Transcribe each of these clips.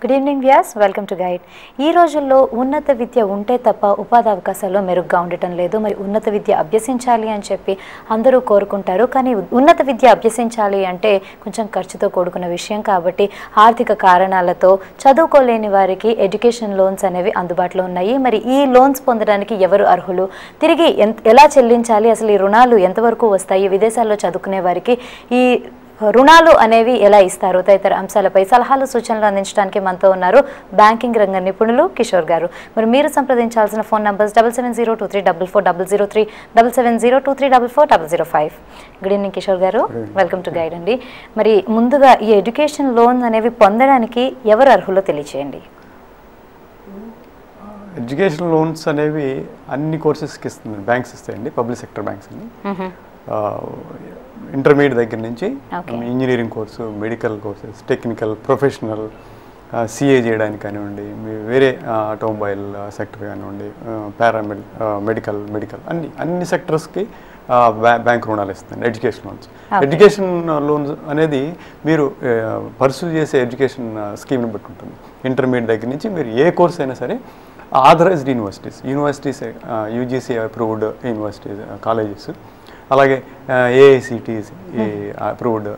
Good evening Vyas, welcome to guide. ఈ రోజుల్లో ఉన్నత విద్య ఉంటే తప్ప ఉపాధి అవకాశాలు మెరుగ్గా ఉండటం లేదు. మరి ఉన్నత విద్య అభ్యసించాలి అని చెప్పి అందరూ కోరుకుంటారు. కానీ ఉన్నత విద్య అభ్యసించాలి అంటే కొంచెం ఖర్చుతో కూడుకున్న విషయం కాబట్టి ఆర్థిక కారణాలతో చదువుకోలేని వారికి ఎడ్యుకేషన్ లోన్స్ అనేవి అందుబాటులో ఉన్నాయి. మరి ఈ లోన్స్ పొందడానికి ఎవరు అర్హులు, తిరిగి ఎలా చెల్లించాలి, అసలు ఈ రుణాలు ఎంతవరకు వస్తాయి, విదేశాల్లో చదువుకునే వారికి ఈ రుణాలు అనేవి ఎలా ఇస్తారు తదితర అంశాలపై సలహాలు సూచనలు అందించడానికి మనతో ఉన్నారు బ్యాంకింగ్ రంగ నిపుణులు కిషోర్ గారు. మరి మీరు సంప్రదించాల్సిన phone numbers 7702344003, 7702344005. Good evening Kishore garu, welcome to guide అండి. మరి ముందుగా ఈ ఎడ్యుకేషన్ లోన్ అనేవి పొందడానికి ఎవరు అర్హులో తెలియచేయండి. ఎడ్యుకేషన్ లోన్స్ అనేవి అన్ని కోర్సెస్కి ఇస్తుంది, బ్యాంక్స్ ఇస్తాయండి, పబ్లిక్ సెక్టర్ బ్యాంక్స్ అండి. ఇంటర్మీడియట్ దగ్గర నుంచి engineering course, medical courses, technical, professional, CA చేయడానికి కానివ్వండి, వేరే ఆటోమొబైల్ సెక్టర్ కానివ్వండి, మెడికల్ అన్ని సెక్టర్స్కి బ్యాంక్ రుణాలు ఇస్తుంది ఎడ్యుకేషన్ లోన్స్. ఎడ్యుకేషన్ లోన్స్ అనేది మీరు పర్సూ చేసే ఎడ్యుకేషన్ స్కీమ్ని బట్టి ఉంటుంది. ఇంటర్మీడియట్ దగ్గర నుంచి మీరు ఏ కోర్స్ అయినా సరే authorized universities UGC approved universities colleges, అలాగే AICTE approved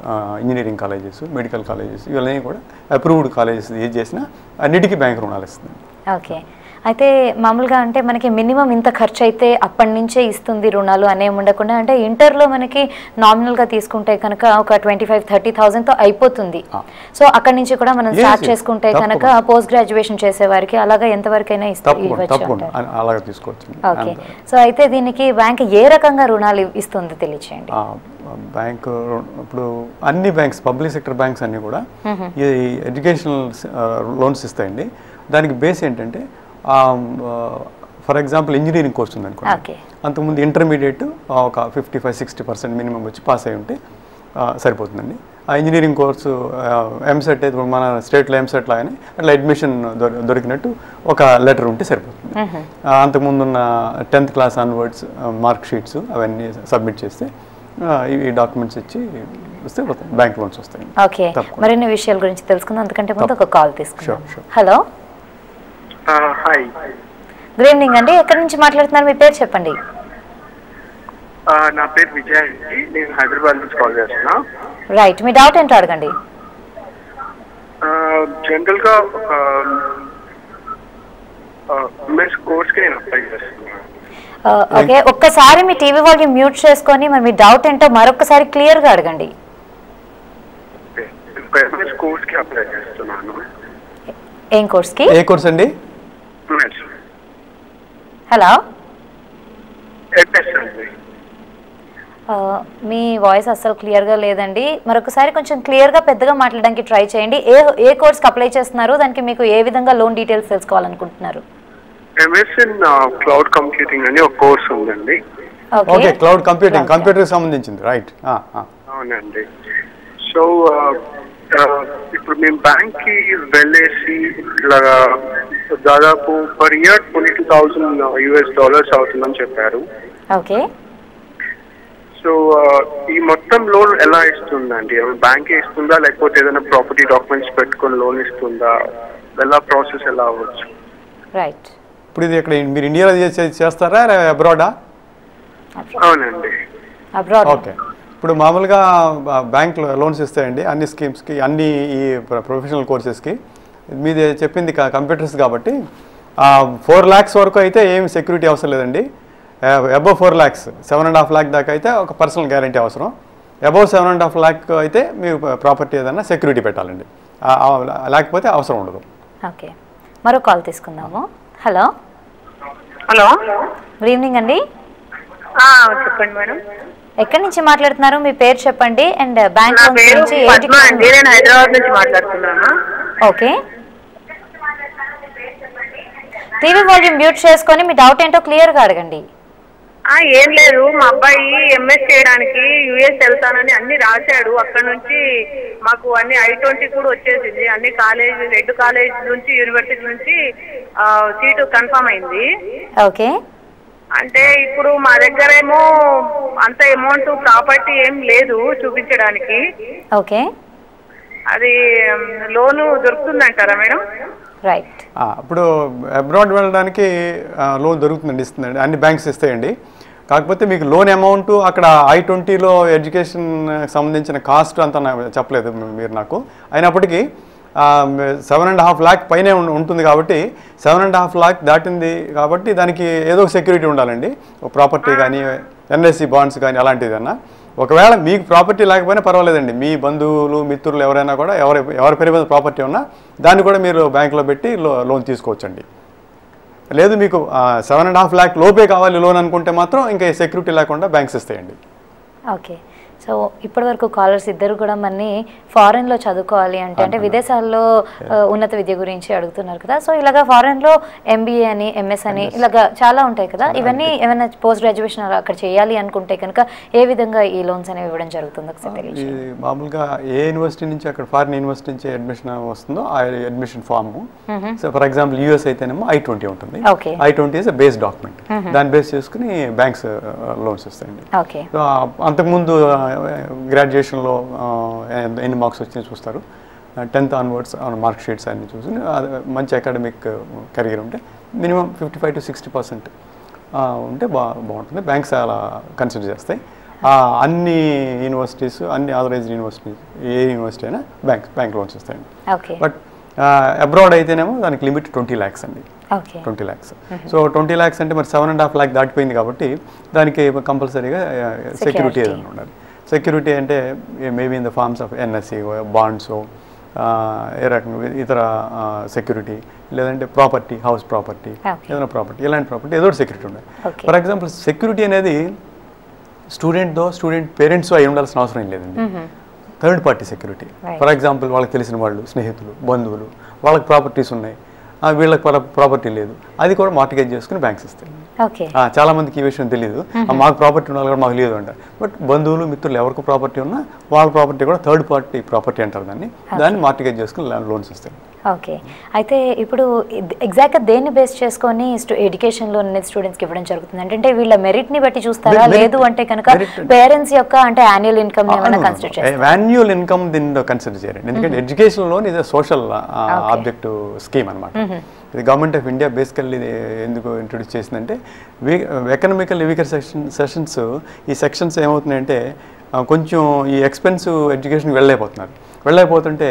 engineering colleges, medical colleges, ఇవన్నీ కూడా అప్రూవ్డ్ కాలేజెస్ ఏది చేసినా అన్నిటికీ బ్యాంక్ రుణాలు ఇస్తుంది. ఓకే, అయితే మామూలుగా అంటే మనకి మినిమం ఇంత ఖర్చు అయితే అప్పటి నుంచే ఇస్తుంది రుణాలు అనే ఉండకుండా, అంటే ఇంటర్లో మనకి నామినల్గా తీసుకుంటే కనుక ఒక 25-30,000తో అయిపోతుంది. సో అక్కడి నుంచి కూడా మనం స్టార్ట్ చేసుకుంటే కనుక పోస్ట్ గ్రాడ్యుయేషన్ చేసే వారికి అలాగా ఎంతవరకైనా ఇవ్వచ్చు. ఓకే, సో అయితే దీనికి బ్యాంక్ ఏ రకంగా రుణాలు ఇస్తుంది తెలియచేయండి. బ్యాంక్ ఇప్పుడు అన్ని బ్యాంక్స్, పబ్లిక్ సెక్టర్ బ్యాంక్స్ అన్ని కూడా ఈ ఎడ్యుకేషనల్ లోన్స్ ఇస్తాయండి. దానికి బేస్ ఏంటంటే ఫర్ ఎగ్జాంపుల్ ఇంజనీరింగ్ కోర్స్ ఉందనుకోండి, అంతకుముందు ఇంటర్మీడియట్ ఒక 55-60% మినిమం వచ్చి పాస్ అయి ఉంటే సరిపోతుందండి. ఆ ఇంజనీరింగ్ కోర్సు ఎంసెట్ అయితే మన స్టేట్లో ఎంసెట్ లాగానే అట్లా అడ్మిషన్ దొరికినట్టు ఒక లెటర్ ఉంటే సరిపోతుంది. అంతకుముందున్న 10th class onwards mark sheets అవన్నీ సబ్మిట్ చేస్తే ఈ డాక్యుమెంట్స్ ఇచ్చి వస్తే బ్యాంక్ లోన్స్ వస్తాయి. ఓకే, మరిన్ని విషయాల గురించి తెలుసుకుందాం. అందుకంటే ముందు ఒక కాల్ తీసుకుందాం. హలో, హాయ్, గుడ్ ఈవినింగ్ అండి. ఎక్కడి నుంచి మాట్లాడుతున్నారు, మీ పేరు చెప్పండి. నా పేరు విజయ్ అండి, నేను హైదరాబాద్ నుంచి కాల్ చేస్తున్నా. రైట్, మీ డౌట్ ఏంటో అడగండి. జనరల్ గా ఎంఎస్ కోర్స్ కి నేను అప్లై చేస్తున్నాను. ఓకే, ఒక్కసారి మీ టీవీ వాల్యూమ్ మ్యూట్ చేసుకొని మరి మీ డౌట్ ఏంటో మరొకసారి క్లియర్ గా అడగండి. ఎంఎస్ కోర్స్ కి అప్లై చేస్తున్నాను. ఏం కోర్స్ కి? ఏ కోర్స్ అండి? హలో, మీ వాయిస్ అస్సలు క్లియర్గా లేదండి. మరొకసారి కొంచెం క్లియర్గా పెద్దగా మాట్లాడడానికి ట్రై చేయండి. ఏ కోర్స్కి అప్లై చేస్తున్నారు, దానికి మీకు ఏ విధంగా లోన్ డీటెయిల్స్ తెలుసుకోవాలనుకుంటున్నారు? ఎంఎస్ ఇన్ క్లౌడ్ కంప్యూటింగ్ అని ఒక కోర్స్ ఉందండి. ఓకే, క్లౌడ్ కంప్యూటింగ్, కంప్యూటర్ సంబంధించింది, రైట్. అవునండి. సో ఇప్పుడు మేము బ్యాంక్ కి వెళ్ళేసి ఇలాగా దాదాపు పర్ ఇయర్ $22,000 అవుతుందని చెప్పారు. ఓకే, సో ఈ మొత్తం లోన్ ఎలా ఇస్తుందండి? బ్యాంక్ ఇస్తుందా, లేకపోతే ఏదైనా ప్రాపర్టీ డాక్యుమెంట్స్ పెట్టుకొని లోన్ ఇస్తుందా? ఎలా ప్రాసెస్ ఎలా అవ్వచ్చు? రైట్, ఇప్పుడు ఇది ఇక్కడ మీరు ఇండియాలో చేస్తారా, అబ్రాడా? అవునండి, అబ్రాడ్. ఓకే, ఇప్పుడు మామూలుగా బ్యాంక్ లోన్స్ ఇస్తాయండి అన్ని స్కీమ్స్కి, అన్ని ఈ ప్రొఫెషనల్ కోర్సెస్కి. మీది చెప్పింది కంప్యూటర్స్ కాబట్టి 4 lakhs వరకు అయితే ఏమి సెక్యూరిటీ అవసరం లేదండి. అబవ్ 4 lakhs, 7.5 lakh దాకా అయితే ఒక పర్సనల్ గ్యారంటీ అవసరం. అబవ్ 7.5 lakh అయితే మీరు ప్రాపర్టీ ఏదైనా సెక్యూరిటీ పెట్టాలండి, లేకపోతే అవసరం ఉండదు. ఓకే, మరో కాల్ తీసుకుందాము. హలో, గుడ్ ఈవినింగ్ అండి. చెప్పండి మేడం, ఎక్కడి నుంచి మాట్లాడుతున్నారు, మీ పేరు చెప్పండి అండ్ బ్యాంక్ నుంచి. నేను హైదరాబాద్ నుంచి మాట్లాడుతున్నాను. ఓకే, టీవీ వాల్యూమ్ మ్యూట్ చేసుకొని మీ డౌట్ ఏంటో క్లియర్గా అడగండి. ఏం లేదు, మా అబ్బాయి ఎంఎస్ చేయడానికి యుఎస్ వెళ్తానని అన్ని రాశాడు. అక్కడ నుంచి మాకు అన్ని I-20 కూడా వచ్చేసింది. అన్ని కాలేజ్, 2 కాలేజ్ నుంచి, యూనివర్సిటీ నుంచి సీటు కన్ఫర్మ్ అయింది. ఓకే, అంటే ఇప్పుడు మా దగ్గర ఏమో అంత అమౌంట్ ప్రాపర్టీ ఏం లేదు చూపించడానికి. ఓకే, అది లోను దొరుకుతుందంటారా మేడం? రైట్. ఇప్పుడు అబ్రాడ్ వెళ్ళడానికి లోన్ దొరుకుతుందండి, ఇస్తుందండి, అన్ని బ్యాంక్స్ ఇస్తాయండి. కాకపోతే మీకు లోన్ అమౌంట్ అక్కడ I-20లో ఎడ్యుకేషన్ సంబంధించిన కాస్ట్ అంతా చెప్పలేదు మీరు నాకు. అయినప్పటికీ 7.5 lakh పైనే ఉంటుంది కాబట్టి 7.5 lakh దాటింది కాబట్టి దానికి ఏదో సెక్యూరిటీ ఉండాలండి, ప్రాపర్టీ కానీ NSE బాండ్స్ కానీ అలాంటిదన్నా. ఒకవేళ మీకు ప్రాపర్టీ లేకపోయినా పర్వాలేదండి, మీ బంధువులు మిత్రులు ఎవరైనా కూడా ఎవరి పేరు మీద ప్రాపర్టీ ఉన్నా దాన్ని కూడా మీరు బ్యాంకులో పెట్టి లోన్ తీసుకోవచ్చండి. లేదు మీకు 7.5 lakh లోపే కావాలి లోన్ అనుకుంటే మాత్రం ఇంకా సెక్యూరిటీ లేకుండా బ్యాంక్స్ ఇస్తాయండి. ఓకే. సో ఇప్పటివరకు కాలర్స్ ఇద్దరు కూడా మనని ఫారెన్లో చదువుకోవాలి అంటే విదేశాల్లో ఉన్నత విద్య గురించి అడుగుతున్నారు కదా. సో ఇలాగా ఫారెన్లో MBA అని MS అని ఇలాగా చాలా ఉంటాయి కదా. ఇవన్నీ ఏమైనా పోస్ట్ గ్రాడ్యుయేషన్ అక్కడ చేయాలి అనుకుంటే కనుక ఏ విధంగా ఈ లోన్స్ అనేవి ఇవ్వడం జరుగుతుంది ఒకసారి తెలియజేయండి. మామూలుగా ఏ యూనివర్సిటీ నుంచి అక్కడ ఫారిన్ యూనివర్సిటీ నుంచి అడ్మిషన్ వస్తుందో ఆ admission form. So for example US అయితేనేమో I-20 ఉంటుంది. I-20 ఇస్ బేస్ డాక్యుమెంట్, దాన్ని బేస్ చేసుకుని బ్యాంక్స్ లోన్స్ ఇస్తాయండి. సో అంతకుముందు గ్రాడ్యుయేషన్లో ఎన్ని మార్క్స్ వచ్చినాయో చూస్తారు, 10th ఆన్వర్డ్స్ మార్క్ షీట్స్ అన్ని చూసి మంచి అకాడమిక్ కెరీర్ ఉంటే మినిమం 55 to 60% ఉంటే బాగుంటుంది. బ్యాంక్స్ అలా కన్సిడర్ చేస్తాయి. అన్ని యూనివర్సిటీస్, అన్ని ఆథరైజ్డ్ యూనివర్సిటీస్, ఏ యూనివర్సిటీ అయినా బ్యాంక్ లోన్స్ ఇస్తాయండి. బట్ అబ్రాడ్ అయితేనేమో దానికి లిమిట్ 20 lakhs అండి. 20 lakhs. సో 20 lakhs అంటే మరి 7.5 lakh దాటిపోయింది కాబట్టి దానికి కంపల్సరీగా సెక్యూరిటీ ఏదైనా ఉండాలి. సెక్యూరిటీ అంటే maybe in the forms of NSE bonds, ఏ రకంగా ఇతర సెక్యూరిటీ, లేదంటే ప్రాపర్టీ, హౌస్ ప్రాపర్టీ, ఏదైనా ప్రాపర్టీ, ఇలాంటి ప్రాపర్టీ ఏదో సెక్యూరిటీ ఉండాలి. ఫర్ ఎగ్జాంపుల్ సెక్యూరిటీ అనేది స్టూడెంట్ పేరెంట్స్ అయి ఉండాల్సిన అవసరం ఏం లేదండి. Third party security, for example వాళ్ళకి తెలిసిన వాళ్ళు, స్నేహితులు, బంధువులు, వాళ్ళకి ప్రాపర్టీస్ ఉన్నాయి, వీళ్ళకి ప్రాపర్టీ లేదు, అది కూడా మార్టిగేజ్ చేసుకుని బ్యాంక్స్ ఇస్తాయి. చాలా మందికి ఈ విషయం తెలియదు, మాకు ప్రాపర్టీ ఉండాలి కూడా మాకు లేదు అంటారు. బట్ బంధువులు మిత్రులు ఎవరికి ప్రాపర్టీ ఉన్నా వాళ్ళ ప్రాపర్టీ కూడా థర్డ్ పార్టీ ప్రాపర్టీ అంటారు, దాన్ని మార్టిగేజ్ చేసుకుని లోన్స్ ఇస్తాయి. ఓకే. అయితే ఇప్పుడు ఎగ్జాక్ట్గా దేన్ని బేస్ చేసుకొని ఎడ్యుకేషన్ లోన్ అనేది స్టూడెంట్స్కి ఇవ్వడం జరుగుతుంది అంటే వీళ్ళ మెరిట్ని బట్టి చూస్తారా, లేదు అంటే కనుక పేరెంట్స్ యొక్క అంటే యాన్యువల్ ఇన్కమ్ ఏమైనా కన్సిడర్ చేస్తారా? యాన్యువల్ ఇన్కమ్ దీన్ని కన్సిడర్ చేయండి, ఎందుకంటే ఎడ్యుకేషన్ లోన్ ఇది సోషల్ ఆబ్జెక్టివ్ స్కీమ్ అనమాట. ఇది గవర్నమెంట్ ఆఫ్ ఇండియా బేసికల్లీ ఎందుకు ఇంట్రొడ్యూస్ చేసిందంటే ఎకనామికల్ వీకర్ సెషన్స్, ఈ సెక్షన్స్ ఏమవుతున్నాయంటే కొంచెం ఈ ఎక్స్పెన్సివ్ ఎడ్యుకేషన్కి వెళ్ళైపోతుంటే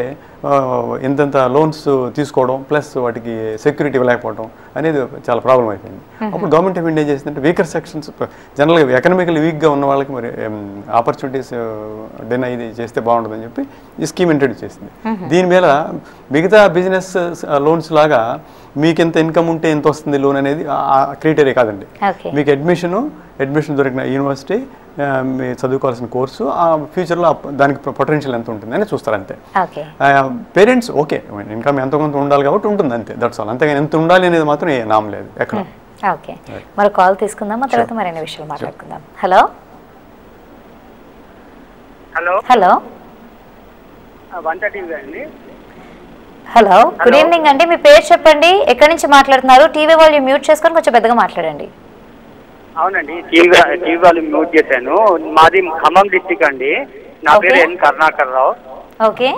ఇంతంత లోన్స్ తీసుకోవడం ప్లస్ వాటికి సెక్యూరిటీ ఇవ్వలేకపోవడం అనేది చాలా ప్రాబ్లం అయిపోయింది. అప్పుడు గవర్నమెంట్ ఆఫ్ ఇండియా చేసిందంటే వీకర్ సెక్షన్స్, జనరల్గా ఎకనామికల్ వీక్గా ఉన్న వాళ్ళకి మరి ఆపర్చునిటీస్ డినై చేస్తే బాగుంటుందని చెప్పి ఈ స్కీమ్ ఇంట్రడ్యూస్ చేసింది. దీని మీద మిగతా బిజినెస్ లోన్స్ లాగా మీకు ఎంత ఇన్కమ్ ఉంటే ఎంత వస్తుంది లోన్ అనేది క్రైటీరియా కాదండి. మీకు అడ్మిషన్ దొరికిన యూనివర్సిటీ, మీ చదువుకోవాల్సిన కోర్సు, ఆ ఫ్యూచర్లో దానికి పొటెన్షియల్ ఎంత ఉంటుంది అని చూస్తారు అంతే. పేరెంట్స్ ఓకే ఇన్కమ్ ఎంత కొంత ఉండాలి కాబట్టి ఉంటుంది అంతే, దట్స్ ఆల్. అంతేగాని ఎంత ఉండాలి అనేది మాత్రం ఏ నామం లేదు ఎక్కడ. ఓకే, మరి కాల్ తీసుకుందాం, ఆ తర్వాత మరిన్ని విషయాలు మాట్లాడుకుందాం. Hello hello hello, good evening అండి. మీ పేరు చెప్పండి, ఎక్కడి నుంచి మాట్లాడుతున్నారు? టీవీ వాల్యూమ్ మ్యూట్ చేసుకొని కొంచెం పెద్దగా మాట్లాడండి. అవునండి, టీవీ వాల్యూమ్ మ్యూట్ చేశాను. మాది ఖమ్మం డిస్టిక్ అండి. నా పేరు ఎన్ కరుణాకర్ రావు. ఓకే.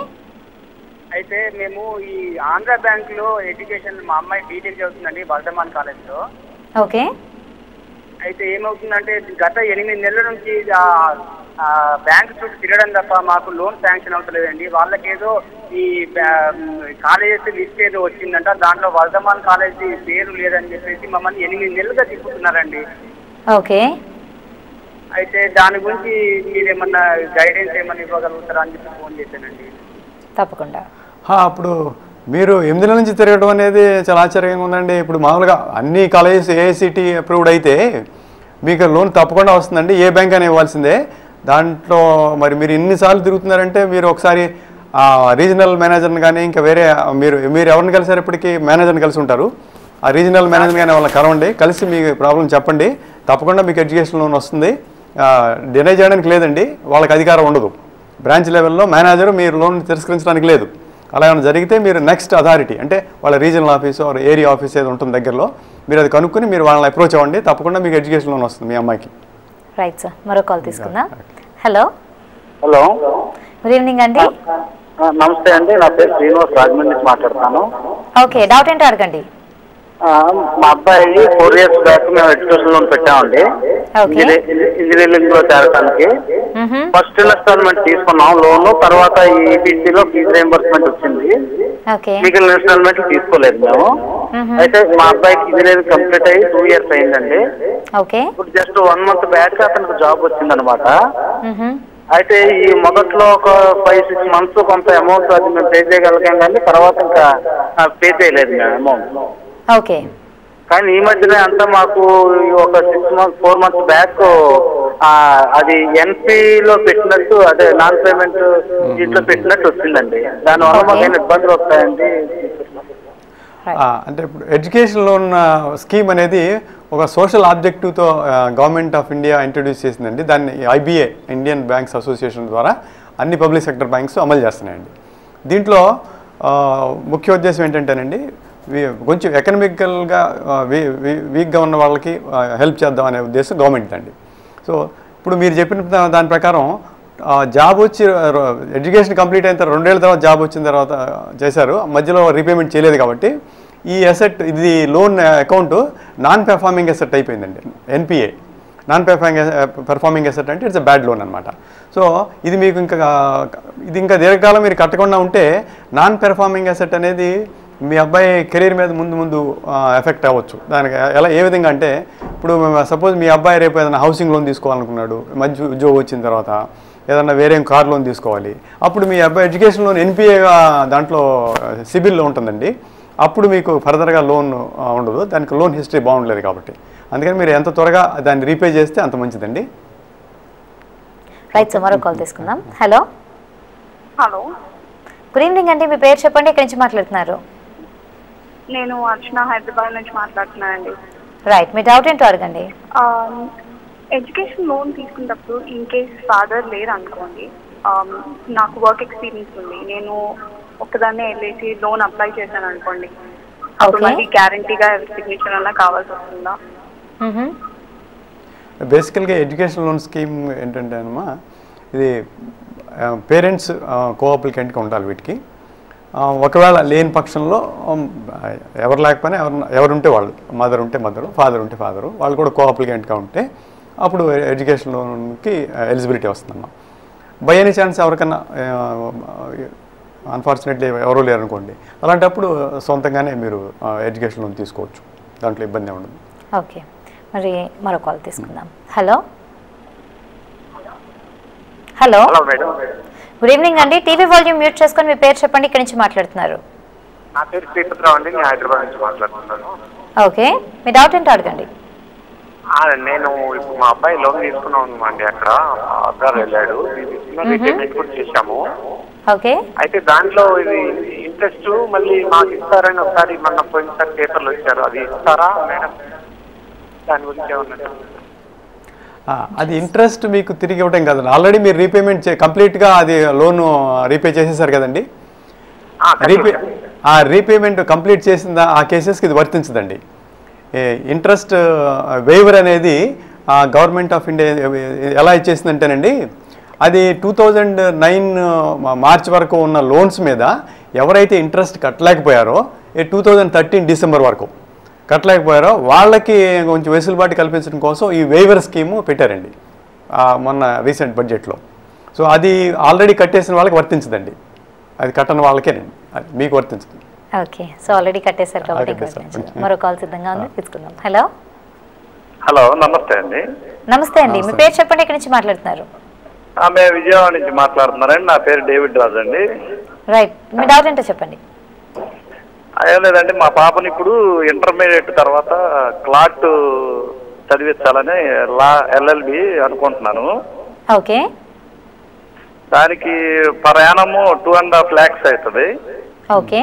అయితే మేము ఈ ఆంధ్ర బ్యాంక్ లో ఎడ్యుకేషన్, మా అమ్మాయి బీటెక్ చదువుతుందండి వర్ధమాన్ కాలేజ్ లో. ఓకే. అయితే ఏమవుతుందంటే గత 8 నెలల నుంచి బ్యాంక్ చుట్టూ తిరగడం తప్ప మాకు లోన్ శాంక్షన్ అవుతలేదండి. వాళ్ళకేదో ఈ కాలేజెస్ లిస్ట్ ఏదో వచ్చిందంట, దాంట్లో వర్ధమాన్ కాలేజీ పేరు లేదని చెప్పేసి మమ్మల్ని 8 నెలలుగా తిప్పుతున్నారండి. ఓకే. అయితే దాని గురించి మీరేమన్నా గైడెన్స్ ఏమన్నా ఇవ్వగలుగుతారా అని చెప్పి ఫోన్ చేశానండి. తప్పకుండా. అప్పుడు మీరు 8 నెలల నుంచి తిరగడం అనేది చాలా ఆశ్చర్యంగా ఉందండి. ఇప్పుడు మామూలుగా అన్ని కాలేజెస్ AICTE అప్రూవ్డ్ అయితే మీకు లోన్ తప్పకుండా వస్తుందండి, ఏ బ్యాంక్ అని ఇవ్వాల్సిందే. దాంట్లో మరి మీరు ఎన్నిసార్లు తిరుగుతున్నారంటే మీరు ఒకసారి రీజనల్ మేనేజర్ని కానీ ఇంకా వేరే మీరు ఎవరిని కలిసారు ఇప్పటికీ మేనేజర్ని కలిసి ఉంటారు, ఆ రీజనల్ మేనేజర్ కానీ వాళ్ళని కలవండి, కలిసి మీ ప్రాబ్లం చెప్పండి, తప్పకుండా మీకు ఎడ్యుకేషన్ లోన్ వస్తుంది. డినై చేయడానికి లేదండి, వాళ్ళకి అధికారం ఉండదు. బ్రాంచ్ లెవెల్లో మేనేజర్ మీరు లోన్ తిరస్కరించడానికి లేదు. అలా ఏమైనా జరిగితే మీరు నెక్స్ట్ అథారిటీ అంటే వాళ్ళ regional office or area office ఏది ఉంటుంది దగ్గరలో, మీరు అది కనుక్కొని మీరు వాళ్ళని అప్రోచ్ అవ్వండి, తప్పకుండా మీకు ఎడ్యుకేషన్ లోన్ వస్తుంది మీ అమ్మాయికి. రైట్ సార్, మరో కాల్ తీసుకుందాం. హలో హలో, గుడ్ ఈవినింగ్ అండి. నమస్తే అండి, నా పేరు శ్రీనివాస్, రాజమండ్రి నుంచి మాట్లాడుతాను. ఓకే, డౌట్ ఏంటో అడగండి. మా అబ్బాయి 4 years బ్యాక్ మేము ఎడ్యుకేషన్ లోన్ పెట్టామండి ఇంజనీరింగ్ లో చేరడానికి. ఫస్ట్ ఇన్స్టాల్మెంట్ తీసుకున్నాం లోన్, తర్వాత ఈబీసీలో ఫీజు రియంబర్స్మెంట్ వచ్చింది, మిగిలిన ఇన్స్టాల్మెంట్ తీసుకోలేదు మేము. అయితే మా అబ్బాయికి ఇంజనీరింగ్ కంప్లీట్ అయ్యి 2 years అయిందండి. ఇప్పుడు జస్ట్ 1 month బ్యాక్ అతనికి జాబ్ వచ్చిందనమాట. అయితే ఈ మొదట్లో ఒక 5-6 months కొంత అమౌంట్ అది మేము పే చేయగలిగాం, కానీ తర్వాత ఇంకా పే చేయలేదు మేము అమౌంట్. కానీ ఈ మధ్యనే అంతా మాకు ఒక 4 months బ్యాక్ అది ఎన్పీలో పెట్టినట్టు, అదే నాన్ పేమెంట్ దీంట్లో పెట్టినట్టు వచ్చిందండి. దానివల్ల మాకు ఏమైనా ఇబ్బందులు వస్తాయండి? అంటే ఇప్పుడు ఎడ్యుకేషన్ లోన్ స్కీమ్ అనేది ఒక సోషల్ ఆబ్జెక్టివ్తో గవర్నమెంట్ ఆఫ్ ఇండియా ఇంట్రడ్యూస్ చేసిందండి. దాన్ని ఐబీఏ, ఇండియన్ బ్యాంక్స్ అసోసియేషన్ ద్వారా అన్ని పబ్లిక్ సెక్టర్ బ్యాంక్స్ అమలు చేస్తున్నాయండి. దీంట్లో ముఖ్య ఉద్దేశం ఏంటంటేనండి, కొంచెం ఎకనామికల్గా వీక్గా ఉన్న వాళ్ళకి హెల్ప్ చేద్దాం అనే ఉద్దేశం గవర్నమెంట్ అండి. సో ఇప్పుడు మీరు చెప్పిన దాని ప్రకారం జాబ్ వచ్చి ఎడ్యుకేషన్ కంప్లీట్ అయిన తర్వాత 2 ఏళ్ళ తర్వాత జాబ్ వచ్చిన తర్వాత చేశారు, మధ్యలో రీపేమెంట్ చేయలేదు కాబట్టి ఈ అసెట్, ఇది loan account non performing asset అయిపోయిందండి. ఎన్పిఏ, నాన్ పెర్ఫార్మింగ్ అసెట్ అంటే ఇట్స్ ఎ బ్యాడ్ లోన్ అనమాట. సో ఇది మీకు ఇంకా దీర్ఘకాలం మీరు కట్టకుండా ఉంటే నాన్ పెర్ఫార్మింగ్ అసెట్ అనేది మీ అబ్బాయి కెరీర్ మీద ముందు ఎఫెక్ట్ అవ్వచ్చు. దానికి ఏ విధంగా అంటే, ఇప్పుడు సపోజ్ మీ అబ్బాయి రేపు ఏదైనా హౌసింగ్ లోన్ తీసుకోవాలనుకున్నాడు, మంచి ఉద్యోగం వచ్చిన తర్వాత ఏదన్నా వేరే కార్ లోన్ తీసుకోవాలి, అప్పుడు మీ అబ్బాయి ఎడ్యుకేషన్ లోన్ ఎన్పిఏగా దాంట్లో సిబిల్లో ఉంటుందండి. అప్పుడు మీకు ఫర్దర్గా లోన్ ఉండదు, దానికి లోన్ హిస్టరీ బాగుండలేదు కాబట్టి. అందుకని మీరు ఎంత త్వరగా దాన్ని రీపే చేస్తే అంత మంచిదండి. రైట్, మరో కాల్ తీసుకుందాం. హలో గుడ్ ఈవినింగ్ అండి, మీ పేరు చెప్పండి, ఎక్కడి నుంచి మాట్లాడుతున్నారు? నేను అర్చన, హైదరాబాద్ నుంచి మాట్లాడుతున్నానండి. రైట్, మీ డౌట్ ఏంటో అడగండి. ఎడ్యుకేషన్ లోన్ తీసుకున్నప్పుడు ఇన్ కేస్ ఫాదర్ లేరు అనుకోండి, నాకు వర్క్ ఎక్స్పీరియన్స్ ఉంది, నేను ఒక్కదాన్నే వెళ్ళేసి లోన్ అప్లై చేశాను అనుకోండి, అప్పుడు మళ్ళీ గ్యారంటీగా సిగ్నేచర్ అలా కావాల్సి వస్తుందా? బేసికల్గా ఎడ్యుకేషన్ లోన్ స్కీమ్ ఏంటంటే అమ్మా, ఇది పేరెంట్స్ కోఆపలికెంట్గా ఉండాలి వీటికి. ఒకవేళ లేని పక్షంలో ఎవరు లేకపోయినా ఎవరుంటే వాళ్ళు, మదర్ ఉంటే మదరు, ఫాదర్ ఉంటే ఫాదరు, వాళ్ళు కూడా కోఆపలికెంట్గా ఉంటే అప్పుడు ఎడ్యుకేషన్ లోన్కి ఎలిజిబిలిటీ వస్తుందమ్మా. బై ఎనీ ఛాన్స్ ఎవరికన్నా అన్ఫార్చునేట్లీ ఎవరూ లేరు అనుకోండి, అలాంటప్పుడు సొంతంగానే మీరు ఎడ్యుకేషన్ లోన్ తీసుకోవచ్చు, దాంట్లో ఇబ్బంది ఉండదు. ఓకే, మరి మరో కాల్ తీసుకుందాం. హలో హలో గుడ్ ఈవినింగ్ అండి, టీవీ వాల్యూమ్ మ్యూట్ చేసుకొని మీ పేరు చెప్పండి, ఇక్కడి నుంచి మాట్లాడుతున్నారు? నా పేరు శ్రీపతిరావు అండి, నేను హైదరాబాద్ నుంచి మాట్లాడుతున్నాను. ఓకే, మీ డౌట్ ఏంటో అడగండి. నేను ఇప్పుడు మా అబ్బాయి లోన్ తీసుకున్నాం అండి, అక్కడ అబ్బాయి వెళ్ళాడు, రీపేమెంట్ కూడా చేశాము. ఓకే, అయితే దాంట్లో ఇది ఇంట్రెస్ట్ మళ్ళీ మాకు ఇస్తారని ఒకసారి మన పోయినసారి పేపర్లు వచ్చారు, అది ఇస్తారా మేడం? దాని గురించి ఏమన్నా? అది ఇంట్రెస్ట్ మీకు తిరిగి ఇవ్వటం కదండి, ఆల్రెడీ మీరు రీపేమెంట్ కంప్లీట్గా అది లోన్ రీపే చేసేసారు కదండి. రీపేమెంట్ కంప్లీట్ చేసిందా ఆ కేసెస్కి ఇది వర్తించదండి. ఇంట్రెస్ట్ వేవర్ అనేది గవర్నమెంట్ ఆఫ్ ఇండియా ఎలా ఇచ్చేసిందంటేనండి, అది 2009 మార్చ్ వరకు ఉన్న లోన్స్ మీద ఎవరైతే ఇంట్రెస్ట్ కట్టలేకపోయారో 2013 డిసెంబర్ వరకు కట్టలేకపోయారో వాళ్ళకి కొంచెం వెసులుబాటు కల్పించడం కోసం ఈ వేవర్ స్కీము పెట్టారండి మొన్న రీసెంట్ బడ్జెట్లో. సో అది ఆల్రెడీ కట్టేసిన వాళ్ళకి వర్తించదండి, అది కట్టని వాళ్ళకేనండి, అది మీకు వర్తించదు. ఓకే, సో ఆల్రెడీ కట్టేశారు కాబట్టి మరో కాల్ సిద్ధంగా ఉంది, తీసుకుందాం. హలో నమస్తే అండి. నమస్తే అండి, మీ పేరు చెప్పండి, ఎక్కడి నుంచి మాట్లాడుతున్నారు? మేము విజయవాడ నుంచి మాట్లాడుతున్నారండి, నా పేరు డేవిడ్ రాజు అండి. రైట్, మీ డౌట్ ఏంటో చెప్పండి. ఏం లేదండి, మా పాపని ఇప్పుడు ఇంటర్మీడియట్ తర్వాత క్లాట్ చదివించాలని ఎల్ఎల్బి అనుకుంటున్నాను. ఓకే, దానికి ప్రయాణము 2.5 lakhs అవుతుంది. ఓకే,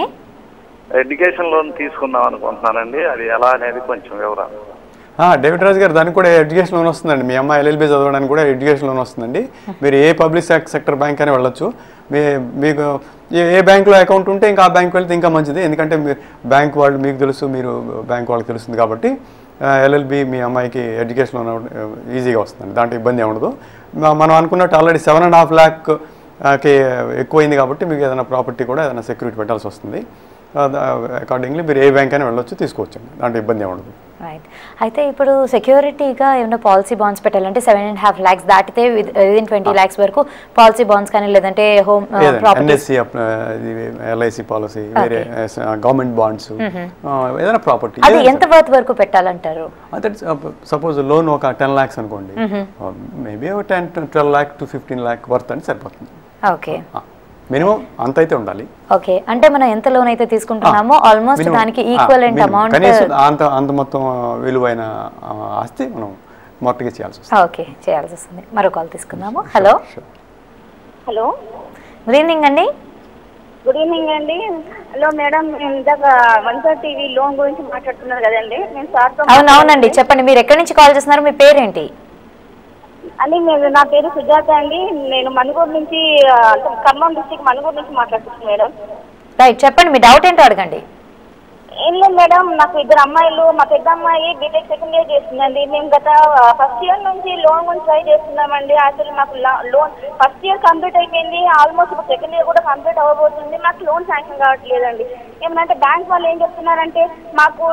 ఎడ్యుకేషన్ లోన్ తీసుకుందాం అనుకుంటున్నానండి, అది ఎలా అనేది కొంచెం వివరాలు. డేవిడ్ రాజు గారు, దానికి కూడా ఎడ్యుకేషన్ లోన్ వస్తుందండి. మీ అమ్మాయి ఎల్ఎల్బీ చదవడానికి కూడా ఎడ్యుకేషన్ లోన్ వస్తుందండి. మీరు ఏ పబ్లిక్ సెక్టర్ బ్యాంక్ అని వెళ్ళొచ్చు. మీకు ఏ బ్యాంకులో అకౌంట్ ఉంటే ఇంకా ఆ బ్యాంక్ వెళ్తే ఇంకా మంచిది, ఎందుకంటే బ్యాంక్ వాళ్ళు మీకు తెలుసు, మీరు బ్యాంక్ వాళ్ళకి తెలుస్తుంది కాబట్టి ఎల్ఎల్బీ మీ అమ్మాయికి ఎడ్యుకేషన్ లోన్ ఈజీగా వస్తుందండి, దాంట్లో ఇబ్బంది ఉండదు. మనం అనుకున్నట్టు ఆల్రెడీ 7.5 lakh ఎక్కువైంది కాబట్టి మీకు ఏదైనా ప్రాపర్టీ కూడా ఏదైనా సెక్యూరిటీ పెట్టాల్సి వస్తుంది. అకార్డింగ్లీ మీరు ఏ బ్యాంక్ అయినా వెళ్ళొచ్చు, తీసుకోవచ్చండి, దాంట్లో ఇబ్బంది ఏమి ఉండదు. రైట్. అయితే ఇప్పుడు సెక్యూరిటీగా ఏమైనా పాలసీ బాండ్స్ పెట్టాలంటే 7.5 lakhs దాటితే విదిన్ 20 lakhs వరకు పాలసీ బాండ్స్ కానీ లేదంటే హోమ్ ఎన్ఎస్సి, ఎల్ఐసి పాలసీ, వేరే గవర్నమెంట్ బాండ్స్, ఏదైనా ప్రాపర్టీ అది ఎంత వర్త్ వరకు పెట్టాలంటారు? అదే సపోజ్ లోన్ ఒక 10 lakhs అనుకోండి, maybe 12 lakh to 15 lakh worth అని సరిపోతుంది. ఓకే, మినిమం అంత అయితే ఉండాలి. ఓకే, అంటే మనం ఎంత లోన్ అయితే తీసుకుంటున్నామో ఆల్మోస్ట్ దానికి ఈక్వలెంట్ అమౌంట్, కనీసం అంత మొత్తం విలువైన ఆస్తి మనం మార్టిగేజ్ చేయాల్సి వస్తుంది. ఓకే, చేయాల్సి వస్తుంది. మరో కాల్ తీసుకుందాము. హలో హలో, గుడ్ ఈవినింగ్ అండి. గుడ్ ఈవినింగ్ అండి. హలో మేడం, ఇందాక 130 టీవీ లోన్ గురించి మాట్లాడుతున్నారు కదండి, నేను సార్తో. అవునండి, చెప్పండి, మీరు ఎక్కడి నుంచి కాల్ చేస్తున్నారు, మీ పేరేంటి? అని నా పేరు సుజాత అండి, నేను మనుగూరు నుంచి, ఖమ్మం డిస్ట్రిక్ట్ మనుగూరు నుంచి మాట్లాడుతున్నాను మేడం. రైట్, చెప్పండి, మీ డౌట్ ఏంటో అడగండి. ఏం లేదు మేడం, నాకు 2 అమ్మాయిలు, మా పెద్ద అమ్మాయి బీటెక్ సెకండ్ ఇయర్ చేస్తుందండి. మేము గత ఫస్ట్ ఇయర్ నుంచి లోన్ గురించి ట్రై చేస్తున్నామండి. అసలు మాకు లోన్ ఫస్ట్ ఇయర్ కంప్లీట్ అయిపోయింది, ఆల్మోస్ట్ ఇప్పుడు సెకండ్ ఇయర్ కూడా కంప్లీట్ అవ్వబోతుంది, మాకు లోన్ శాంక్షన్ కావట్లేదండి. ఏమనంటే బ్యాంక్ వాళ్ళు ఏం చెప్తున్నారంటే మాకు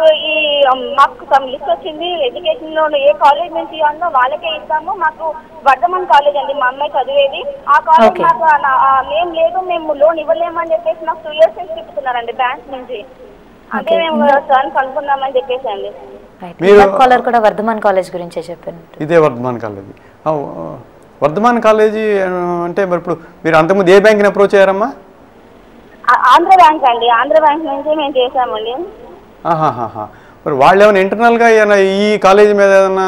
లిస్ట్ వచ్చింది, ఎడ్యుకేషన్ లోన్ ఏ కాలేజ్ నుంచి ఇవ్వాలో వాళ్ళకే ఇస్తాము, మాకు వర్ధమాన్ కాలేజ్ అండి మా అమ్మాయి చదివేది, ఆ కాలేజ్ మాకు మేము లేదు, మేము లోన్ ఇవ్వలేమని చెప్పేసి నాకు 2 years నుంచి చెప్తున్నారండి బ్యాంక్ నుంచి. అదే మేము సార్ కనుక్కుందామని చెప్పేసి అండి. కాలర్ కూడా వర్ధమాన్ కాలేజ్ గురించే చెప్పాను. ఇదే వర్ధమాన్ కాలేజీ. వర్ధమాన్ కాలేజీ అంటే మరి ఇప్పుడు మీరు అంతకుముందు ఏ బ్యాంక్ని అప్రోచ్ అయ్యారమ్మా? ఆంధ్ర బ్యాంక్ అండి, ఆంధ్ర బ్యాంక్ నుంచి మేము చేసామండి. మరి వాళ్ళు ఏమైనా ఇంటర్నల్గా ఏమైనా ఈ కాలేజీ మీద ఏదైనా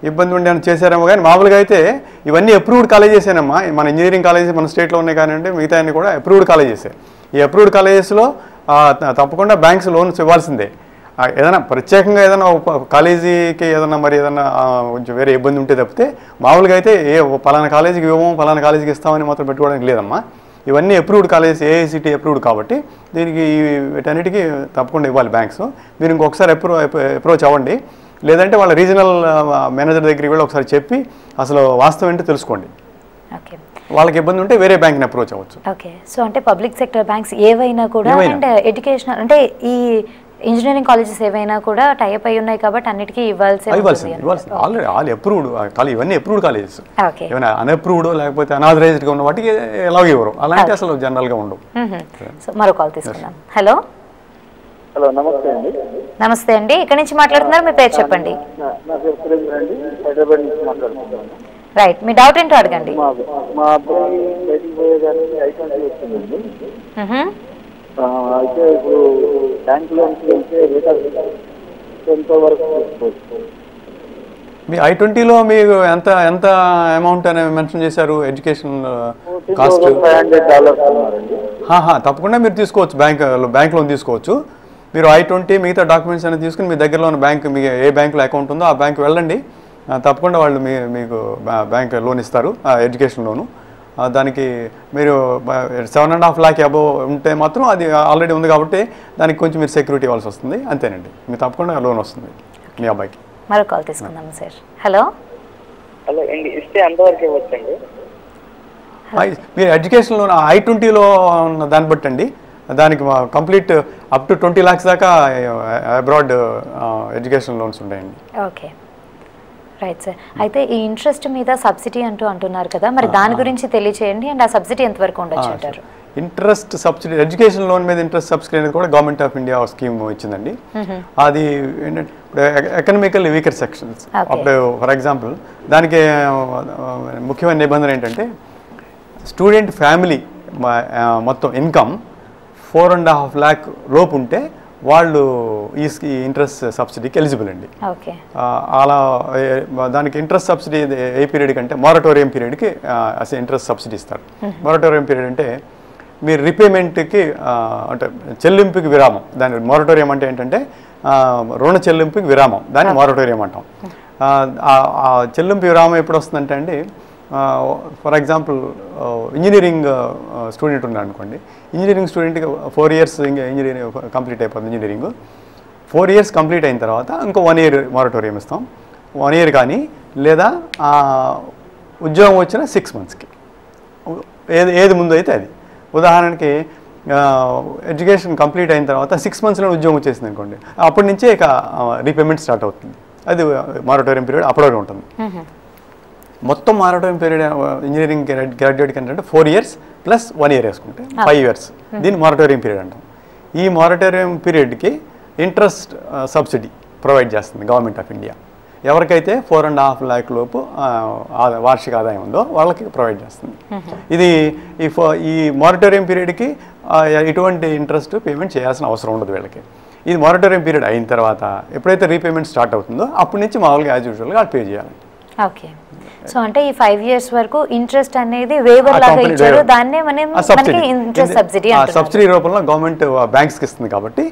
ఇబ్బంది ఉండి ఏమైనా చేశారేమో, కానీ మామూలుగా అయితే ఇవన్నీ అప్రూవ్డ్ కాలేజెసేనమ్మా. మన ఇంజనీరింగ్ కాలేజెస్ మన స్టేట్లో ఉన్నాయి కానివ్వండి, మిగతా అన్ని కూడా అప్రూవ్డ్ కాలేజెసే. ఈ అప్రూవ్డ్ కాలేజెస్లో తప్పకుండా బ్యాంక్స్ లోన్స్ ఇవ్వాల్సిందే. ఏదైనా ప్రత్యేకంగా ఏదైనా కాలేజీకి ఏదైనా మరి ఏదైనా కొంచెం వేరే ఇబ్బంది ఉంటే తప్పితే మామూలుగా అయితే పలానా కాలేజీకి ఇవ్వము, పలానా కాలేజీకి ఇస్తామని మాత్రం పెట్టుకోవడానికి లేదమ్మా. ఇవన్నీ అప్రూవ్డ్ కాలేజెస్, ఏఐసిటీ అప్రూవ్డ్ కాబట్టి దీనికి వీటన్నిటికీ తప్పకుండా ఇవ్వాలి బ్యాంక్స్. మీరు ఇంకొకసారి అప్రోచ్ అవ్వండి, లేదంటే వాళ్ళ రీజనల్ మేనేజర్ దగ్గరికి వెళ్ళి ఒకసారి చెప్పి అసలు వాస్తవం ఏంటో తెలుసుకోండి. ఓకే, వాళ్ళకి ఇబ్బంది ఉంటే వేరే బ్యాంక్ని అప్రోచ్ అవ్వచ్చు. ఓకే, సో అంటే పబ్లిక్ సెక్టర్ బ్యాంక్స్ ఏవైనా కూడా అండ్ ఎడ్యుకేషనల్ అంటే ఈ ఇంజనీరింగ్ కాలేజెస్ ఏవైనా కూడా టైప్ అయి ఉన్నాయి కాబట్టి అన్నిటికీ ఇవ్వాల్సింది. ఆల్రెడీ ఆల్ అప్రూవ్డ్, ఇవన్నీ అప్రూవ్డ్ కాలేజెస్. ఏమైనా అన్అప్రూవ్డ్ లేకపోతే అనాథరైజ్డ్గా ఉన్న వాటికి ఎలాగో ఇవ్వరు, అలాంటి అసలు జనరల్గా ఉండవు. సో మరో కాల్ తీసుకుందాం. హలో హలో, నమస్తే అండి. నమస్తే అండి, ఇక్కడి నుంచి మాట్లాడుతున్నారు, మీ పేరు చెప్పండి. హైదరాబాద్ నుంచి మాట్లాడుతున్నాను. రైట్, మీ డౌట్ ఏంటో అడగండి. మా అబ్బాయి పోయేదానికి I-20 వచ్చిందండి. అయితే ఇప్పుడు బ్యాంక్ లోన్స్ వెళ్తే ఎంత వరకు తీసుకోవచ్చు? మీ I-20లో మీకు ఎంత అమౌంట్ అని మెన్షన్ చేశారు? ఎడ్యుకేషన్ కాస్ట్ $500 తప్పకుండా మీరు తీసుకోవచ్చు, బ్యాంక్ లోన్ తీసుకోవచ్చు. మీరు I-20 మిగతా డాక్యుమెంట్స్ అనేది తీసుకుని మీ దగ్గరలో ఉన్న బ్యాంక్, మీకు ఏ బ్యాంకులో అకౌంట్ ఉందో ఆ బ్యాంక్ వెళ్ళండి, తప్పకుండా వాళ్ళు మీకు బ్యాంక్ లోన్ ఇస్తారు, ఎడ్యుకేషన్ లోను. దానికి మీరు 7.5 lakh అబోవ్ ఉంటే మాత్రం అది ఆల్రెడీ ఉంది కాబట్టి దానికి కొంచెం మీరు సెక్యూరిటీ ఇవ్వాల్సి వస్తుంది, అంతేనండి. మీకు తప్పకుండా లోన్ వస్తుంది మీ అబ్బాయికి. మరో కాల్ తీసుకుందాం సార్. హలో హలో అండి, ఇస్తే ఎంతవరకు ఇవ్వచ్చండి? మీరు ఎడ్యుకేషన్ లోన్ I-20లో ఉన్న దాన్ని బట్టి అండి, దానికి కంప్లీట్ అప్ టు 20 lakhs దాకా అబ్రాడ్ ఎడ్యుకేషన్ లోన్స్ ఉంటాయండి. Okay, right sir. అయితే ఈ ఇంట్రెస్ట్ మీద సబ్సిడీ అంటున్నారు కదా, మరి దాని గురించి తెలియచేయండి, అండ్ ఆ సబ్సిడీ ఎంతవరకు ఉండొచ్చు అంటారు? ఇంట్రెస్ట్ సబ్సిడీ, ఎడ్యుకేషన్ లోన్ మీద ఇంట్రెస్ట్ సబ్సిడీ అనేది కూడా గవర్నమెంట్ ఆఫ్ ఇండియా స్కీమ్ ఇచ్చిందండి. అది ఏంటంటే ఎకనామికల్ వీకర్ సెక్షన్స్, అప్పుడు ఫర్ ఎగ్జాంపుల్ దానికి ముఖ్యమైన నిబంధన ఏంటంటే స్టూడెంట్ ఫ్యామిలీ మొత్తం ఇన్కమ్ 4.5 lakh లోపు ఉంటే వాళ్ళు ఈ ఇంట్రెస్ట్ సబ్సిడీకి ఎలిజిబుల్ అండి. అలా దానికి ఇంట్రెస్ట్ సబ్సిడీ ఏ పీరియడ్ కంటే మొరటోరియం పీరియడ్కి అసలు ఇంట్రెస్ట్ సబ్సిడీ ఇస్తారు. మొరటోరియం పీరియడ్ అంటే మీరు రిపేమెంట్కి అంటే చెల్లింపుకి విరామం, దాని మొరటోరియం అంటే ఏంటంటే రుణ చెల్లింపుకి విరామం, దాన్ని మొరటోరియం అంటాం. ఆ చెల్లింపు విరామం ఎప్పుడు వస్తుందంటే అండి, ఫర్ ఎగ్జాంపుల్ ఇంజనీరింగ్ స్టూడెంట్ ఉన్నాడు అనుకోండి, ఇంజనీరింగ్ స్టూడెంట్కి 4 years ఇంజనీరింగ్ కంప్లీట్ అయిపోతుంది. ఇంజనీరింగ్ 4 years కంప్లీట్ అయిన తర్వాత ఇంకో 1 year మొరటోరియం ఇస్తాం. 1 year కానీ లేదా ఉద్యోగం వచ్చిన 6 monthsకి ఏది ముందు అయితే అది. ఉదాహరణకి ఎడ్యుకేషన్ కంప్లీట్ అయిన తర్వాత 6 monthsలో ఉద్యోగం వచ్చేసింది అనుకోండి, అప్పటి నుంచే ఇక రీపేమెంట్ స్టార్ట్ అవుతుంది. అది మారటోరియం పీరియడ్ అప్పటివరకు ఉంటుంది. మొత్తం మారటోరియం పీరియడ్ ఇంజనీరింగ్ గ్రాడ్యుయేట్కి ఏంటంటే 4 years + 1 year వేసుకుంటే 5 years. దీన్ని మారటోరియం పీరియడ్ అంటాం. ఈ మారటోరియం పీరియడ్కి ఇంట్రెస్ట్ సబ్సిడీ ప్రొవైడ్ చేస్తుంది గవర్నమెంట్ ఆఫ్ ఇండియా. ఎవరికైతే 4.5 lakh లోపు వార్షిక ఆదాయం ఉందో వాళ్ళకి ప్రొవైడ్ చేస్తుంది. ఇది ఈ మారటోరియం పీరియడ్కి ఎటువంటి ఇంట్రెస్ట్ పేమెంట్ చేయాల్సిన అవసరం ఉండదు వీళ్ళకి. ఇది మారటోరియం పీరియడ్ అయిన తర్వాత ఎప్పుడైతే రీపేమెంట్ స్టార్ట్ అవుతుందో అప్పటి నుంచి మామూలుగా యాజ్ యూజువల్గా వాళ్ళు పే చేయాలి. ఓకే. సో అంటే ఈ 5 years వరకు ఇంట్రెస్ట్ అనేది వేవర్ లాగా ఇచ్చారు, దాన్నే మనకి ఇంట్రెస్ట్ సబ్సిడీ అంటారు. సబ్సిడీ రూపంలో గవర్నమెంట్ బ్యాంక్స్కి ఇస్తుంది కాబట్టి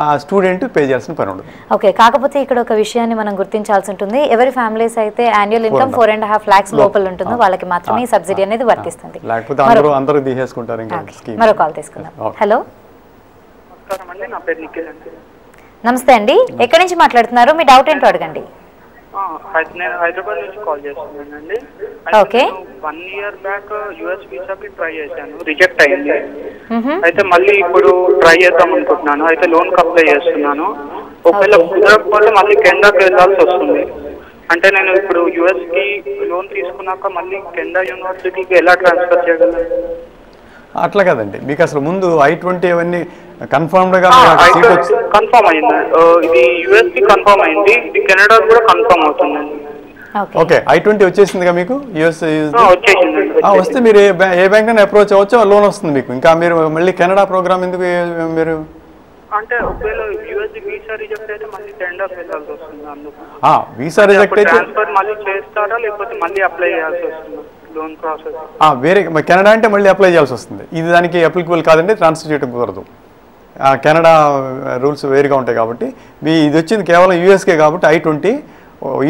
ఆ స్టూడెంట్ పే చేయాల్సిన పని ఉండదు. ఓకే. కాకపోతే ఇక్కడ ఒక విషయాన్ని మనం గుర్తించాల్సి ఉంటుంది. ఎవరి ఫ్యామిలీస్ అయితే యాన్యువల్ ఇన్కమ్ 4.5 lakhs లోపల ఉంటుందో వాళ్ళకి మాత్రమే ఈ సబ్సిడీ అనేది వర్తిస్తుంది. లేకపోతే అందరూ తీసేసుకుంటారు. మరో కాల్ తీసుకుందాం. హలో, నమస్తే అండి. ఎక్కడి నుంచి మాట్లాడుతున్నారు? మీ డౌట్ ఏంటో అడగండి. నేను హైదరాబాద్ నుంచి కాల్ చేస్తున్నానండి. ఓకే. 1 year బ్యాక్ యుఎస్ వీసాకి ట్రై చేశాను, రిజెక్ట్ అయింది. అయితే మళ్ళీ ఇప్పుడు ట్రై చేద్దాం అనుకుంటున్నాను. అయితే లోన్ కి అప్లై చేస్తున్నాను. ఒకవేళ కుదరకపోతే మళ్ళీ కెనడాకి వెళ్ళాల్సి వస్తుంది. అంటే నేను ఇప్పుడు యుఎస్ కి లోన్ తీసుకున్నాక మళ్ళీ కెనడా యూనివర్సిటీకి ఎలా ట్రాన్స్ఫర్ చేయగలను? అట్లా కదండి, మీకు అసలు ముందు I-20 అవన్నీ కన్ఫర్మ్డ్గా కన్ఫర్మ్ అయింది. ఇది యుఎస్ కి కన్ఫర్మ్ అయింది, ఇది కెనడా కూడా కన్ఫర్మ్ అవుతుందండి. ఓకే. I-20 వచ్చేసిందిగా మీకు యుఎస్ వస్తే మీరు ఏ బ్యాంక్ అయినా అప్రోచ్ అవ్వచ్చు, లోన్ వస్తుంది మీకు. ఇంకా మీరు మళ్ళీ కెనడా ప్రోగ్రామ్ ఎందుకు మీరు అంటే ఒకవేళ యుఎస్ వీసా రిజెక్ట్ అయితే మళ్ళీ కెనడాకి వెళ్ళాల్సి వస్తుంది. అందుకు వీసా రిజెక్ట్ అయితే ట్రాన్స్ఫర్ మళ్ళీ చేస్తారా లేకపోతే మళ్ళీ అప్లై చేయాల్సి వస్తుంది లోన్ ప్రాసెస్? వేరే కెనడా అంటే మళ్ళీ అప్లై చేయాల్సి వస్తుంది. ఇది దానికి అప్లికబుల్ కాదండి, ట్రాన్స్ఫర్ చేయడం కుదరదు. కెనడా రూల్స్ వేరుగా ఉంటాయి కాబట్టి ఇది వచ్చింది కేవలం యూఎస్కే కాబట్టి I-20.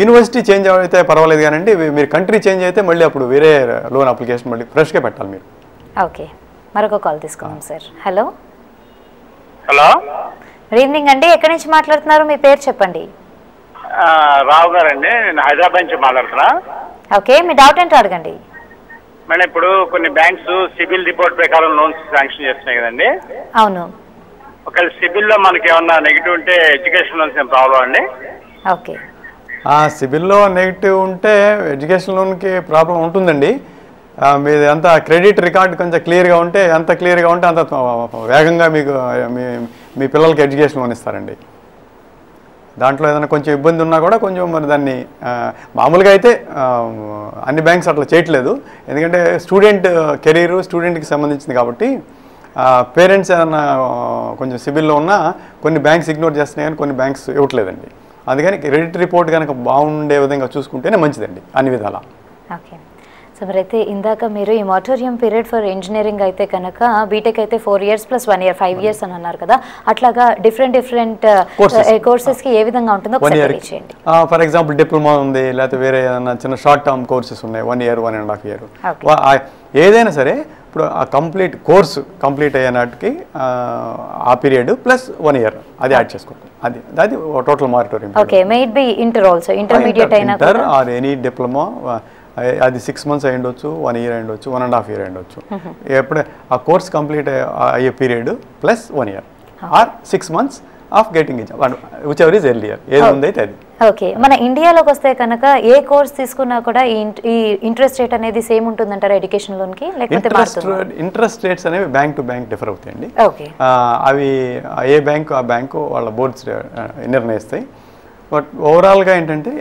యూనివర్సిటీ చేంజ్ అయితే పర్వాలేదు కానండి, మీరు కంట్రీ చేంజ్ అయితే మళ్ళీ అప్పుడు వేరే లోన్ అప్లికేషన్ మళ్ళీ ఫ్రెష్గా పెట్టాలి మీరు. ఓకే. మరొక కాల్ తీసుకుందాం sir. Hello. Hello, good evening అండి. ఎక్కడి నుంచి మాట్లాడుతున్నారు? మీ పేరు చెప్పండి. రావు గారండి, నేను హైదరాబాద్ నుంచి మాట్లాడుతున్నా. ఓకే. మీ డౌట్ ఏంటో అడగండి. మేడం, ఇప్పుడు కొన్ని బ్యాంక్స్ సిబిల్ రిపోర్ట్ ప్రకారం లోన్స్ శాంక్షన్ చేస్తున్నాయి కదండి. అవును. ఒకవేళ సిబిల్లో మనకి ఏమన్నా నెగిటివ్ ఉంటే ఎడ్యుకేషన్ లోన్స్ ఏం ప్రాబ్లం అండి? ఓకే. సిబిల్లో నెగిటివ్ ఉంటే ఎడ్యుకేషన్ లోన్కి ప్రాబ్లం ఉంటుందండి. మీది అంత క్రెడిట్ రికార్డ్ కొంచెం క్లియర్గా ఉంటే, ఎంత క్లియర్గా ఉంటే అంత వేగంగా మీకు మీ పిల్లలకి ఎడ్యుకేషన్ లోన్ ఇస్తారండి. దాంట్లో ఏదైనా కొంచెం ఇబ్బంది ఉన్నా కూడా కొంచెం మరి దాన్ని మామూలుగా అయితే అన్ని బ్యాంక్స్ అట్లా చేయట్లేదు. ఎందుకంటే స్టూడెంట్ కెరీరు స్టూడెంట్కి సంబంధించింది కాబట్టి పేరెంట్స్ ఏదైనా కొంచెం సిబిల్లో ఉన్నా కొన్ని బ్యాంక్స్ ఇగ్నోర్ చేస్తున్నాయి కానీ కొన్ని బ్యాంక్స్ ఇవ్వట్లేదండి. అందుకని క్రెడిట్ రిపోర్ట్ కనుక బాగుండే విధంగా చూసుకుంటేనే మంచిదండి అన్ని విధాలా. ఓకే. సో మరైతే ఇందాక మీరు ఈ మారటోరియం పీరియడ్ ఫర్ ఇంజనీరింగ్ అయితే కనుక బీటెక్ అయితే 4 years + 1 year 5 years అని అన్నారు కదా, అట్లాగా డిఫరెంట్ కోర్సెస్కి ఏ విధంగా ఉంటుందో ఒకసారి చేయండి. ఫర్ ఎగ్జాంపుల్ డిప్లొమా ఉంది, లేకపోతే వేరే ఏదైనా చిన్న షార్ట్ టర్మ్ కోర్సెస్ ఉన్నాయి 1 year 1.5 year. ఏదైనా సరే ఇప్పుడు ఆ కంప్లీట్ కోర్సు కంప్లీట్ అయ్యే నాటికి ఆ పీరియడ్ + 1 year అది యాడ్ చేసుకుంటాం. అది total moratorium. Okay. May it be inter also, intermediate అయినా కూడా ఆర్ ఎనీ డిప్లొమా, అది 6 months అయి ఉండొచ్చు, 1 year అయి ఉండొచ్చు, 1.5 year అయి ఉండొచ్చు. ఎప్పుడే ఆ కోర్స్ కంప్లీట్ అయ్యే period + 1 year or 6 months of getting it, whichever is earlier, ఏది ఉందైతే అది. ఓకే. మన ఇండియాలోకి వస్తే కనుక ఏ కోర్స్ తీసుకున్నా కూడా ఈ ఇంట్రెస్ట్ రేట్ అనేది సేమ్ ఉంటుందంటారా ఎడ్యుకేషన్ లోన్కి, లేకపోతే ఇంట్రెస్ట్ రేట్స్ అనేవి బ్యాంక్ టు బ్యాంక్ డిఫర్ అవుతాయండి. ఓకే. అవి ఏ బ్యాంకు ఆ బ్యాంకు వాళ్ళ బోర్డ్స్ నిర్ణయిస్తాయి. బట్ ఓవరాల్గా ఏంటంటే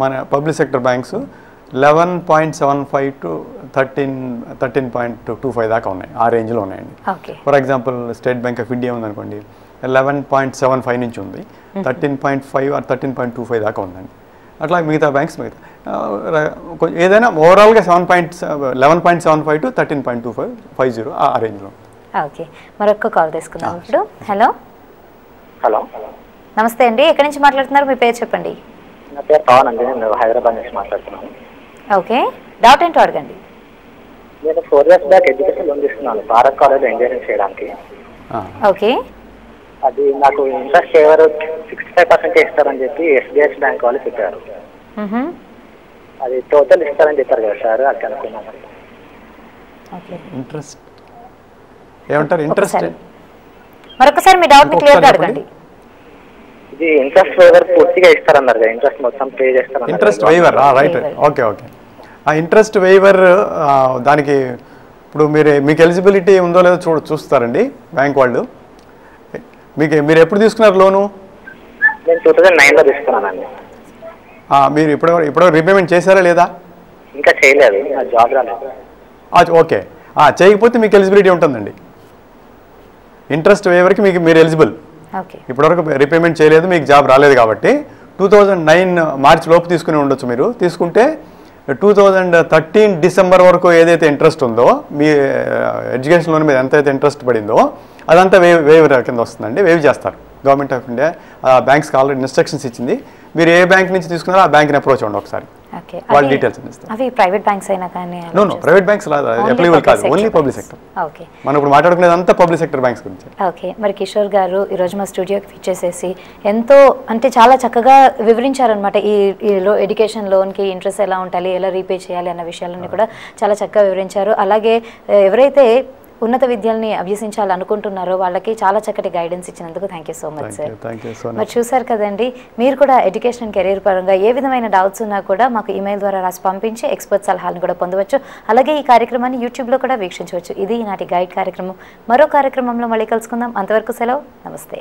మన పబ్లిక్ సెక్టర్ బ్యాంక్స్ 11.75 to 13.25 దాకా ఉన్నాయి, ఆ రేంజ్లో ఉన్నాయండి. For example state bank of India ఉందనుకోండి, 11.75 నుంచి ఉంది, 13.5 or 13.25 దాకా ఉందండి. అట్లా మిగతా బ్యాంక్స్ ఏదైనా ఓవరాల్గా 11.75 to 13.25 ఆ రేంజ్లో. ఓకే. మరొక కాల్ తీసుకుందాం ఇప్పుడు. హలో. హలో, నమస్తే అండి. ఎక్కడి నుంచి మాట్లాడుతున్నారు? మీ పేరు చెప్పండి. నా పేరు పవన్ అండి, నేను హైదరాబాద్ నుంచి మాట్లాడుతున్నాను. ఓకే. డౌట్ ఏంటో అడగండి. నేను 4 years బ్యాక్ ఎడ్యుకేషన్ లోన్ తీసుకున్నాను భారత్ కాలేజ్ ఇంజనీరింగ్ చేయడానికి. ఓకే. అది నాకు ఇంట్రెస్ట్ ఎవరు 65% ఇస్తారని చెప్పి ఎస్బీఐ బ్యాంక్ వాళ్ళు చెప్పారు. అది టోటల్ ఇస్తారని చెప్పారు కదా సార్, అది అనుకున్నాను. ఇంట్రెస్ట్ ఏమంటారు? ఇంట్రెస్ట్ మరొకసారి మీ డౌట్ క్లియర్గా అడగండి. ఇది ఇంట్రెస్ట్ వేవర్ పూర్తిగా ఇస్తారన్నారు కదా, ఇంట్రెస్ట్ మొత్తం పే చేస్తారు. Interest waiver, right. Okay okay. ఆ ఇంట్రెస్ట్ వేవర్ దానికి ఇప్పుడు మీకు ఎలిజిబిలిటీ ఉందో లేదో చూస్తారండి బ్యాంక్ వాళ్ళు. మీరు ఎప్పుడు తీసుకున్నారు లోను? నేను 2009లో తీసుకున్నానండి. మీరు ఇప్పుడు రీపేమెంట్ చేశారా లేదా? ఇంకా చేయలేదు, జాబ్ రాలేదు. ఓకే, చేయకపోతే మీకు ఎలిజిబిలిటీ ఉంటుందండి. ఇంట్రెస్ట్ వేవర్కి మీరు ఎలిజిబుల్. ఇప్పటివరకు రీపేమెంట్ చేయలేదు, మీకు జాబ్ రాలేదు కాబట్టి 2009 మార్చి లోపు తీసుకుని ఉండొచ్చు. మీరు తీసుకుంటే 2013 డిసెంబర్ వరకు ఏదైతే ఇంట్రెస్ట్ ఉందో, మీ ఎడ్యుకేషన్ లోన్ మీద ఎంతైతే ఇంట్రెస్ట్ పడిందో అదంతా వేవ్ కింద వస్తుందండి. వేవ్ చేస్తారు. గవర్నమెంట్ ఆఫ్ ఇండియా బ్యాంక్స్కి ఆల్రెడీ ఇన్స్ట్రక్షన్స్ ఇచ్చింది. మీరు ఏ బ్యాంక్ నుంచి తీసుకున్నారో ఆ బ్యాంక్ని అప్రోచ్ అవ్వండి ఒకసారి, వాళ్ళ డీటెయిల్స్ ఇస్తారు. అవి ప్రైవేట్ బ్యాంక్స్ అయినా కానీ? నో, ప్రైవేట్ బ్యాంక్స్ అప్లికబుల్ కాదు, ఓన్లీ పబ్లిక్ సెక్టర్. మనం ఇప్పుడు మాట్లాడుకునేది అంతా పబ్లిక్ సెక్టర్ బ్యాంక్స్ గురించి. ఓకే, మరి కిషోర్ గారు ఈరోజు మా స్టూడియోకి ఫిక్చేసేసి ఎంతో అంటే చాలా చక్కగా వివరించారనమాట. ఈ ఎడ్యుకేషన్ లోన్కి ఇంట్రెస్ట్ ఎలా ఉండాలి, ఎలా రీపే చేయాలి అన్న విషయాలన్నీ కూడా చాలా చక్కగా వివరించారు. అలాగే ఎవరైతే ఉన్నత విద్యల్ని అభ్యసించాలనుకుంటున్నారో వాళ్ళకి చాలా చక్కటి గైడెన్స్ ఇచ్చినందుకు thank you so much sir. మరి చూసారు కదండి, మీరు కూడా ఎడ్యుకేషన్ కెరీర్ పరంగా ఏ విధమైన డౌట్స్ ఉన్నా కూడా మాకు ఈమెయిల్ ద్వారా రాసి పంపించి ఎక్స్పర్ట్ సలహాలను కూడా పొందవచ్చు. అలాగే ఈ కార్యక్రమాన్ని యూట్యూబ్లో కూడా వీక్షించవచ్చు. ఇది ఈనాటి గైడ్ కార్యక్రమం. మరో కార్యక్రమంలో మళ్ళీ కలుసుకుందాం. అంతవరకు సెలవు, నమస్తే.